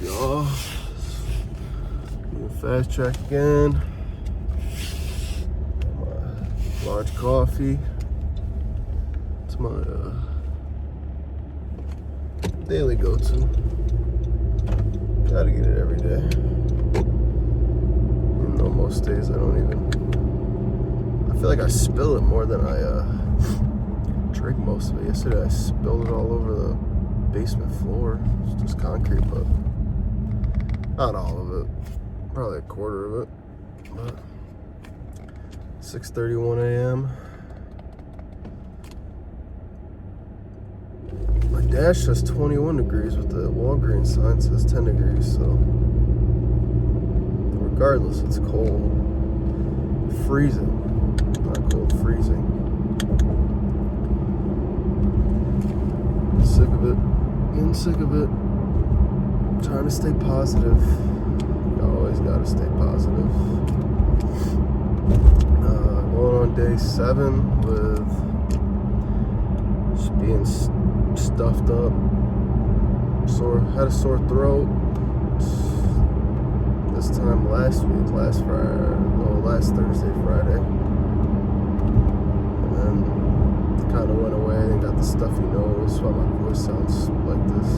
y'all? Fast track again. My large coffee. It's my daily go-to. Gotta get it every day. Even though most days I don't even. I feel like I spill it more than I drink most of it. Yesterday I spilled it all over the basement floor. It's just concrete, but not all of it. Probably a quarter of it. But 6:31 a.m. My dash says 21 degrees, but the Walgreens sign says 10 degrees, so regardless, it's cold. Freezing. Not cold, freezing. Sick of it. Getting sick of it. Trying to stay positive. You always gotta stay positive. Going on day 7 with just being stuffed up. Had a sore throat. This time last week, last Thursday, Friday. And then kind of went away and got the stuffy nose. That's why my voice sounds like this.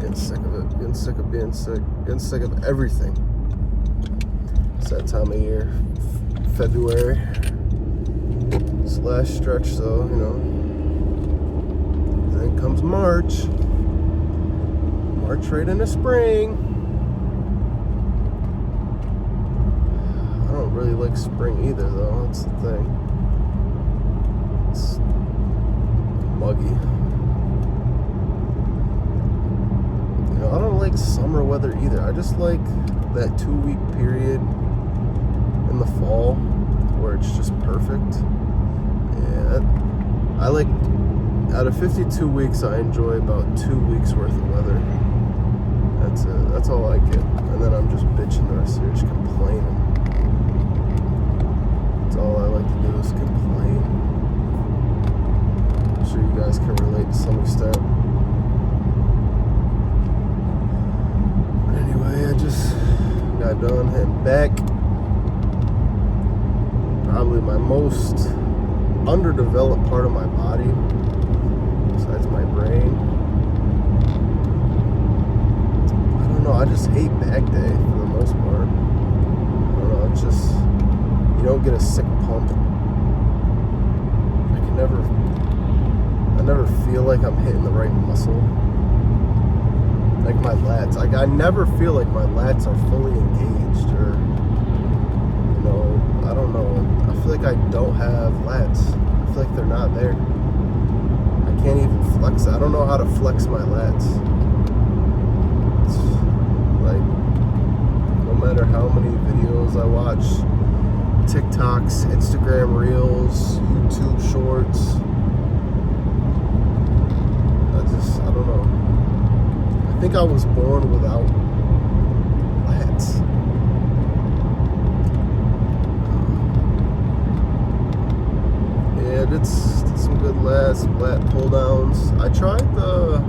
Getting sick of it. Getting sick of being sick. Getting sick of everything. It's that time of year. February. It's the last stretch, so, you know. Then comes March. March right into spring. I don't really like spring either, though. That's the thing. It's muggy. You know, I don't like summer weather either. I just like that 2-week period in the fall where it's just perfect. Yeah, I like, out of 52 weeks, I enjoy about 2 weeks worth of weather. That's it. That's all I get. And then I'm just bitching the rest of the year, just complaining. That's all I like to do is complain. I'm sure you guys can relate to some extent. Anyway, I just got done heading back. Probably my most underdeveloped part of my body, besides my brain. I don't know, I just hate back day for the most part. I don't know, it's just, you don't get a sick pump. I never feel like I'm hitting the right muscle. Like my lats, I never feel like my lats are fully engaged, or, you know, I don't know. I feel like I don't have lats. I feel like they're not there. I can't even flex. I don't know how to flex my lats. It's like, no matter how many videos I watch, TikToks, Instagram Reels, YouTube Shorts, I don't know. I think I was born without lats. Yeah, it's some good lat pull downs. I tried the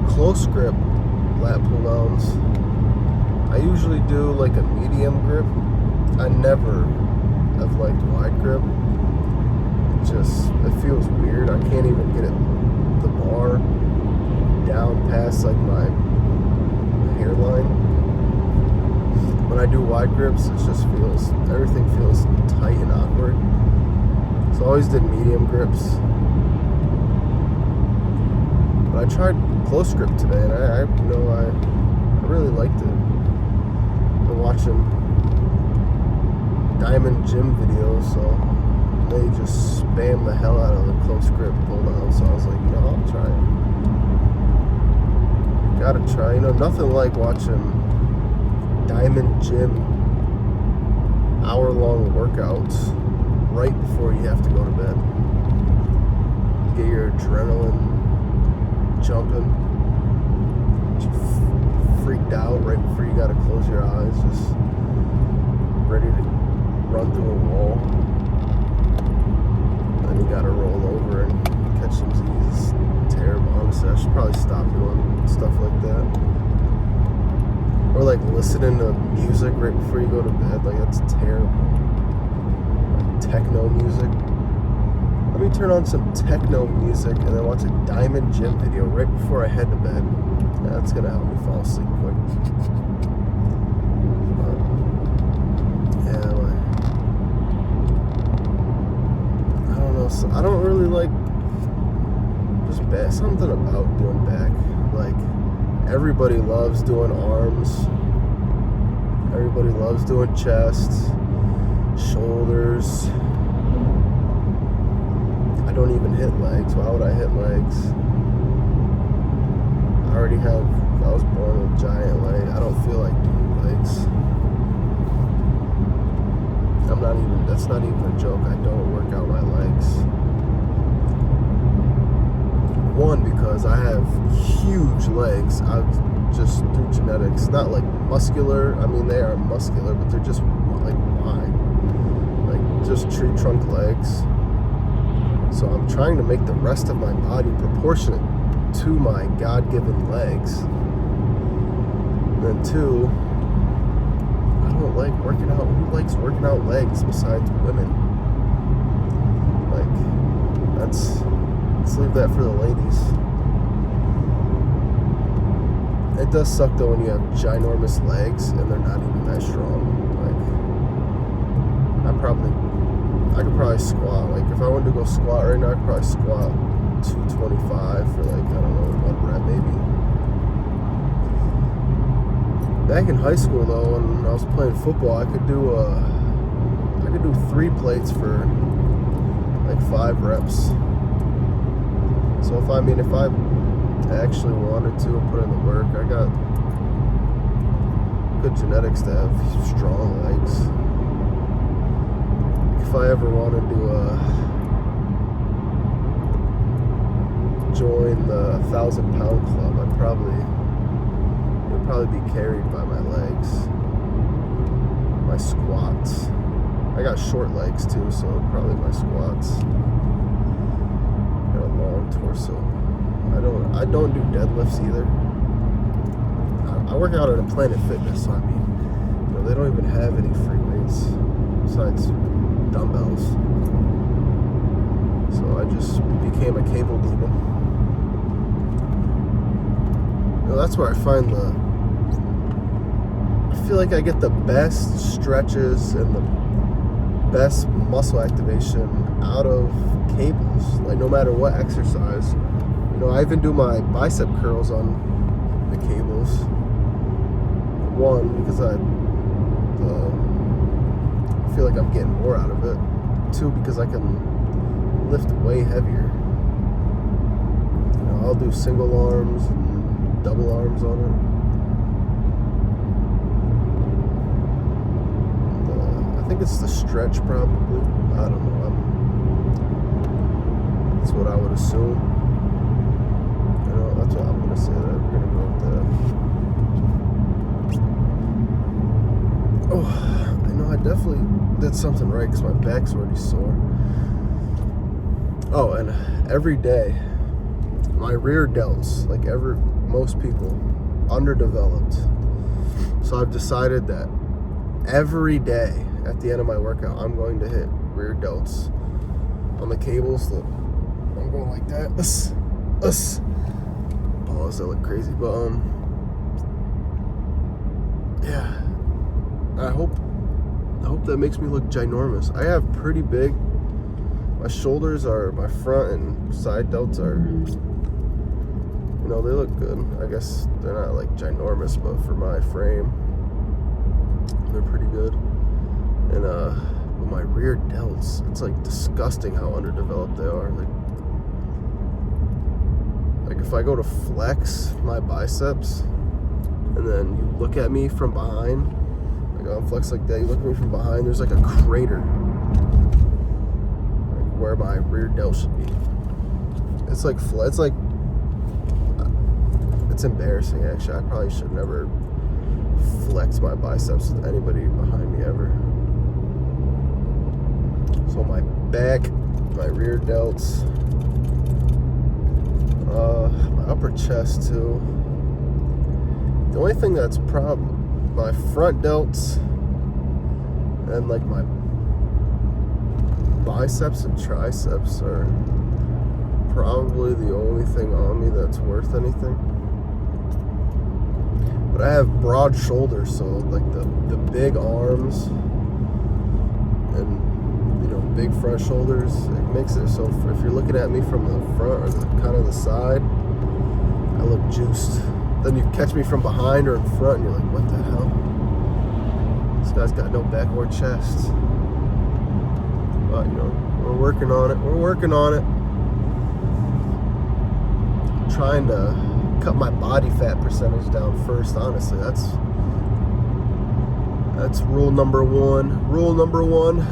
close grip lat pull downs. I usually do like a medium grip. I never have liked wide grip. It feels weird. I can't even get the bar down past like my hairline. When I do wide grips, everything feels tight and awkward. So I always did medium grips. But I tried close grip today, and I really liked it. I've been watching Diamond Gym videos, so they just spam the hell out of the close grip pull down. So I was like, I'll try it. Gotta try. Nothing like watching Diamond Gym hour-long workouts right before you have to go to bed. Get your adrenaline jumping. Freaked out right before you gotta close your eyes, just ready to run through a wall. Then you gotta roll probably stop doing stuff like that. Or like listening to music right before you go to bed. Like, that's terrible. Like techno music. Let me turn on some techno music and then watch a Diamond Gym video right before I head to bed. Yeah, that's gonna help me fall asleep quick. I don't know. So I don't really like just back. Something about doing back. Like, everybody loves doing arms. Everybody loves doing chest, shoulders. I don't even hit legs. Why would I hit legs? I was born with giant legs. I don't feel like doing legs. That's not even a joke. I don't work out my legs. One, because I have huge legs. Just through genetics, not like muscular. I mean, they are muscular, but they're just like wide, like just tree trunk legs. So I'm trying to make the rest of my body proportionate to my God-given legs. And then two, I don't like working out. Who likes working out legs besides women? Like, let's leave that for the ladies. It does suck though when you have ginormous legs and they're not even that strong. Like, I could probably squat. Like, if I wanted to go squat right now, I could probably squat 225 for like, I don't know, 1 rep maybe. Back in high school though, when I was playing football, I could do 3 plates for like 5 reps. So if I actually wanted to and put in the work, I got good genetics to have strong legs. If I ever wanted to join the 1,000-pound club, it would probably be carried by my legs, my squats. I got short legs too, so probably my squats. Got a long torso. I don't do deadlifts either. I work out at a Planet Fitness, so I mean, they don't even have any free weights besides dumbbells. So I just became a cable demon. That's where I find I feel like I get the best stretches and the best muscle activation out of cables. Like, no matter what exercise. I even do my bicep curls on the cables. One, because I feel like I'm getting more out of it. Two, because I can lift way heavier. I'll do single arms and double arms on it. And, I think it's the stretch probably. I don't know. That's what I would assume. That's what I'm going to say. That we're going to go with that. Oh, I know I definitely did something right because my back's already sore. Oh, and every day, my rear delts, like most people, underdeveloped. So I've decided that every day at the end of my workout, I'm going to hit rear delts on the cables. Look, I'm going like that. Balls that look crazy, but yeah. I hope that makes me look ginormous. I have pretty big. My shoulders my front and side delts are, they look good. I guess they're not like ginormous, but for my frame, they're pretty good. And but my rear delts, it's like disgusting how underdeveloped they are. Like if I go to flex my biceps, and then you look at me from behind, like I'm flexed like that, you look at me from behind, there's like a crater like where my rear delt should be. It's embarrassing actually. I probably should never flex my biceps with anybody behind me ever. So my back, my rear delts, My upper chest too. The only thing that's my front delts and like my biceps and triceps are probably the only thing on me that's worth anything. But I have broad shoulders, so like the big arms and big front shoulders, it makes it so if you're looking at me from the front or kind of the side, I look juiced. Then you catch me from behind or in front and you're like, what the hell? This guy's got no back or chest. But we're working on it. Trying to cut my body fat percentage down first, honestly. That's rule number one. Rule number one,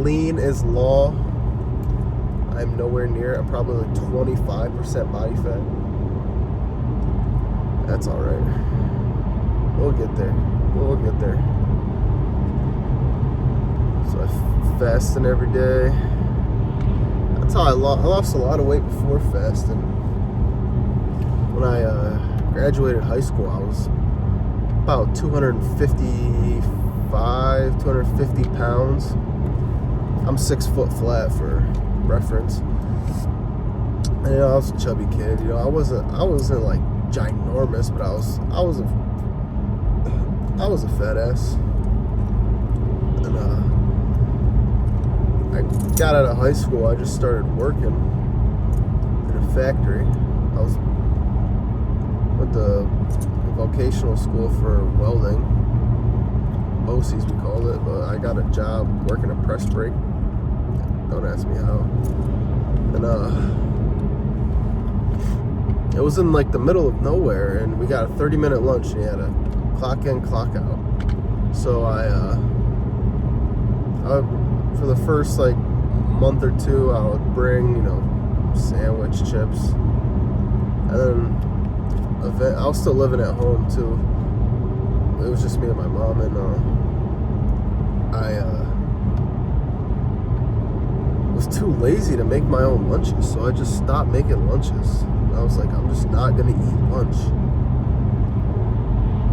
lean is law. I'm nowhere near it. I'm probably like 25% body fat. That's all right. We'll get there. So I fasting every day. That's how I lost a lot of weight before fasting. When I graduated high school, I was about 250 pounds. I'm 6 foot flat for reference. And I was a chubby kid. I wasn't like ginormous, but I was a fat ass. And I got out of high school. I just started working in a factory. I went to vocational school for welding. BOCES we called it, but I got a job working a press brake. Don't ask me how. And it was in like the middle of nowhere, and we got a 30-minute lunch, and you had to clock in, clock out. So I for the first like month or two, I would bring sandwich, chips, and then I was still living at home too. It was just me and my mom, and I was too lazy to make my own lunches, so I just stopped making lunches. And I was like, I'm just not gonna eat lunch.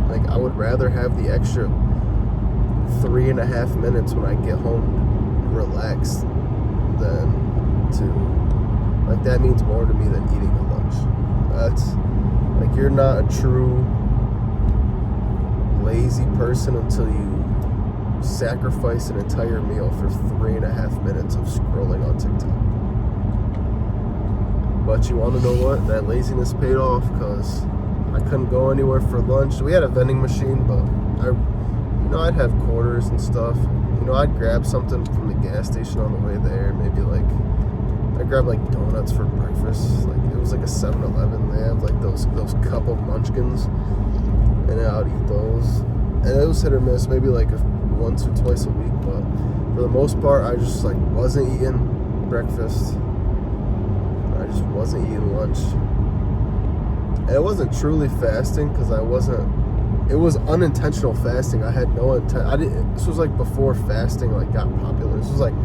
Like, I would rather have the extra 3.5 minutes when I get home relaxed than that means more to me than eating a lunch. That's like, you're not a true lazy person until you sacrifice an entire meal for 3.5 minutes of scrolling on TikTok. But you want to know what? That laziness paid off, because I couldn't go anywhere for lunch. We had a vending machine, but I'd have quarters and stuff. I'd grab something from the gas station on the way there. Maybe I grabbed like donuts for breakfast. Like, it was like a 7-Eleven. They have like those cup of munchkins, and I would eat those. And it was hit or miss, maybe like once or twice a week. But for the most part, I just like wasn't eating breakfast. I just wasn't eating lunch. And it wasn't truly fasting, because it was unintentional fasting. I had no intent. This was like before fasting like got popular. This was like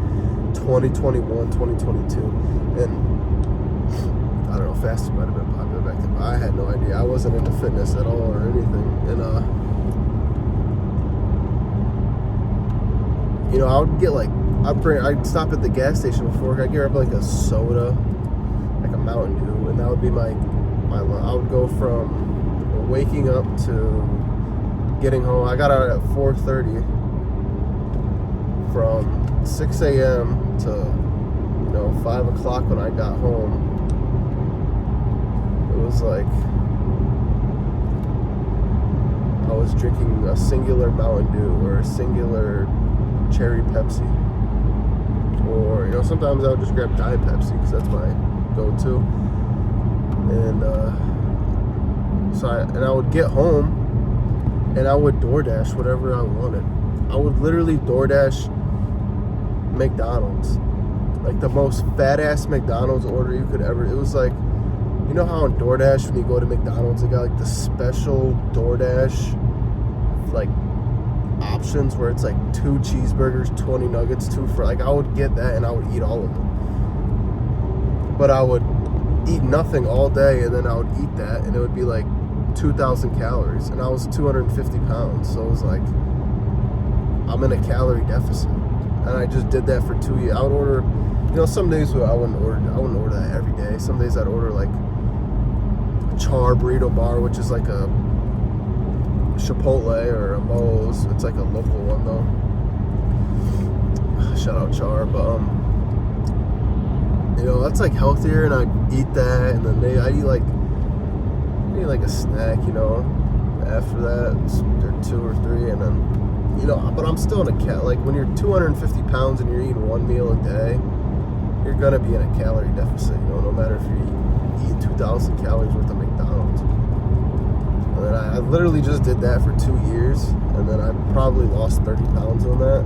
2021, 2022. And I don't know, fasting might have been popular back then, but I had no idea. I wasn't into fitness at all or anything. And I would get like, I'd stop at the gas station before. I'd get like a soda, like a Mountain Dew, and that would be my I would go from waking up to getting home. I got out at 4:30. From 6 a.m. to 5 o'clock when I got home, it was like I was drinking a singular Mountain Dew or a singular cherry Pepsi, or sometimes I would just grab Diet Pepsi because that's my go-to. And I would get home and I would DoorDash whatever I wanted. I would literally DoorDash McDonald's, like the most fat ass McDonald's order you could ever. It was like, how on DoorDash when you go to McDonald's they got like the special DoorDash like options where it's like 2 cheeseburgers, 20 nuggets, 2 fries. Like, I would get that and I would eat all of them. But I would eat nothing all day, and then I would eat that, and it would be like 2,000 calories, and I was 250 pounds, so it was like, I'm in a calorie deficit, and I just did that for 2 years. I would order, some days I wouldn't order that every day. Some days I'd order like a Char burrito bar, which is like a Chipotle or a Moe's. It's like a local one though. Shout out Char, but that's like healthier, and I eat that, and then I eat like a snack, after that, or 2 or 3, and then, but I'm still in a like when you're 250 pounds and you're eating one meal a day, you're gonna be in a calorie deficit, no matter if you're eating 2,000 calories worth of McDonald's. And then I literally just did that for 2 years, and then I probably lost 30 pounds on that.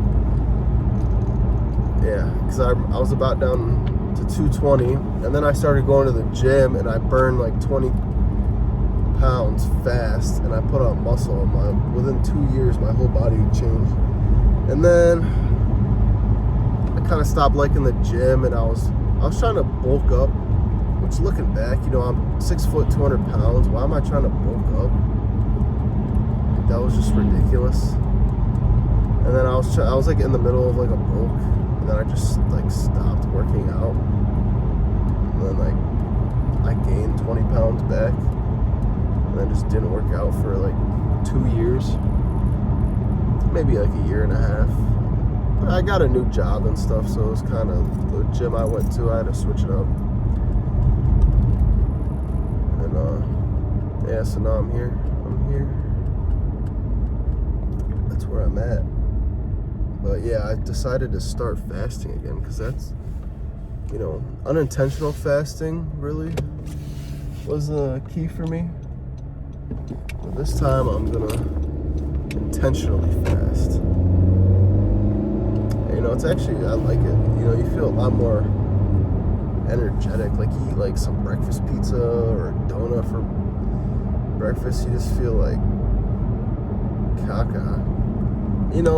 Yeah, because I was about down to 220, and then I started going to the gym, and I burned like 20 pounds fast, and I put on muscle. Within 2 years, my whole body changed. And then I kind of stopped liking the gym, and I was trying to bulk up, which looking back, I'm 6 foot, 200 pounds. Why am I trying to bulk up? That was just ridiculous. And then I was like in the middle of like a bulk, and then I just like stopped working out, and then like I gained 20 pounds back, and then just didn't work out for like 2 years, maybe like a year and a half. I got a new job and stuff, so it was kind of the gym I went to, I had to switch it up. And yeah, so now I'm here. That's where I'm at. But yeah, I decided to start fasting again, because that's, unintentional fasting really was the key for me. But this time I'm gonna intentionally fast. It's actually, I like it. You feel a lot more energetic. Like you eat like some breakfast pizza or a donut for breakfast, you just feel like caca.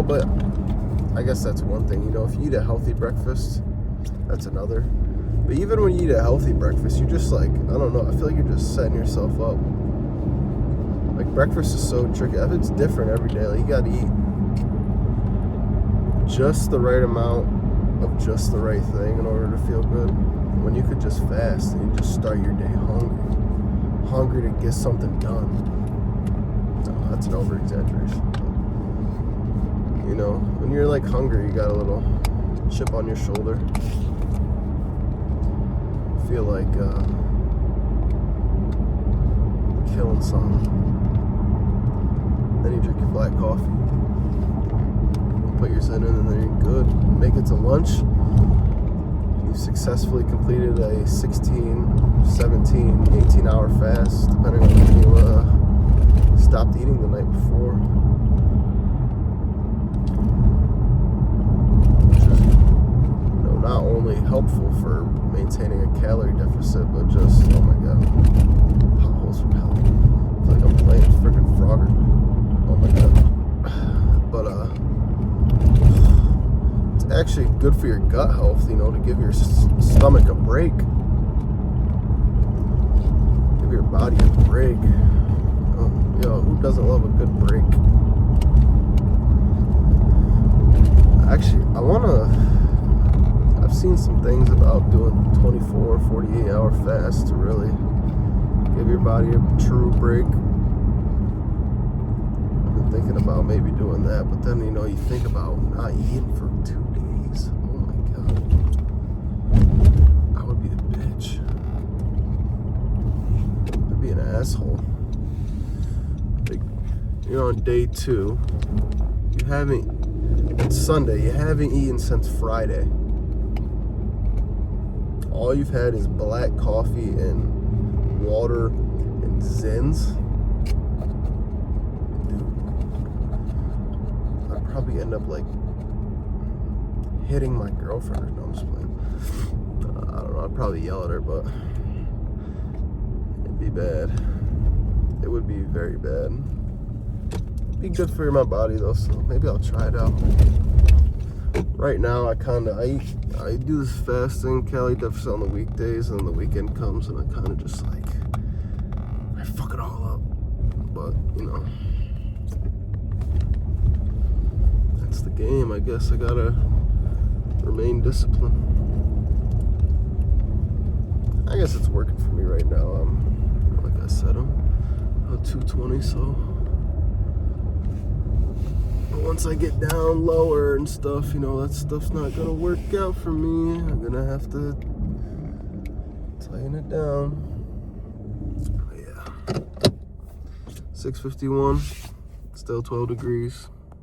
But I guess that's one thing. If you eat a healthy breakfast, that's another. But even when you eat a healthy breakfast, you just like, I don't know, I feel like you're just setting yourself up. Like breakfast is so tricky. It's different every day. Like you gotta eat just the right amount of just the right thing in order to feel good. When you could just fast and you just start your day hungry to get something done. No, that's an over-exaggeration. But, when you're like hungry, you got a little chip on your shoulder. Feel like killing something. Then you drink your black coffee. Put yours in, and then you're good. Make it to lunch. You successfully completed a 16, 17, 18-hour fast, depending on when you stopped eating the night before. Which is, not only helpful for maintaining a calorie deficit, but just, oh my god, potholes from hell. I feel like I'm playing freaking Frogger. Oh my god. But it's actually good for your gut health, to give your stomach a break. Give your body a break. Who doesn't love a good break? Actually, I've seen some things about doing 24, 48-hour fasts to really give your body a true break. Thinking about maybe doing that, but then you think about not eating for 2 days. Oh my god, I would be a bitch. I'd be an asshole. Like, on day 2, it's Sunday, you haven't eaten since Friday. All you've had is black coffee and water and Zins. Probably end up like hitting my girlfriend. No, I'm just playing. I don't know, I'd probably yell at her, but it'd be bad. It would be very bad. It'd be good for my body though, so maybe I'll try it out. right now I do this fasting calorie deficit on the weekdays, and then the weekend comes and I kind of just like I fuck it all up. But you know, that's the game. I guess I gotta remain disciplined. I guess it's working for me right now. Like I said, I'm 220, so but once I get down lower and stuff, you know, that stuff's not gonna work out for me. I'm gonna have to tighten it down. But yeah, 6:51, still 12 degrees.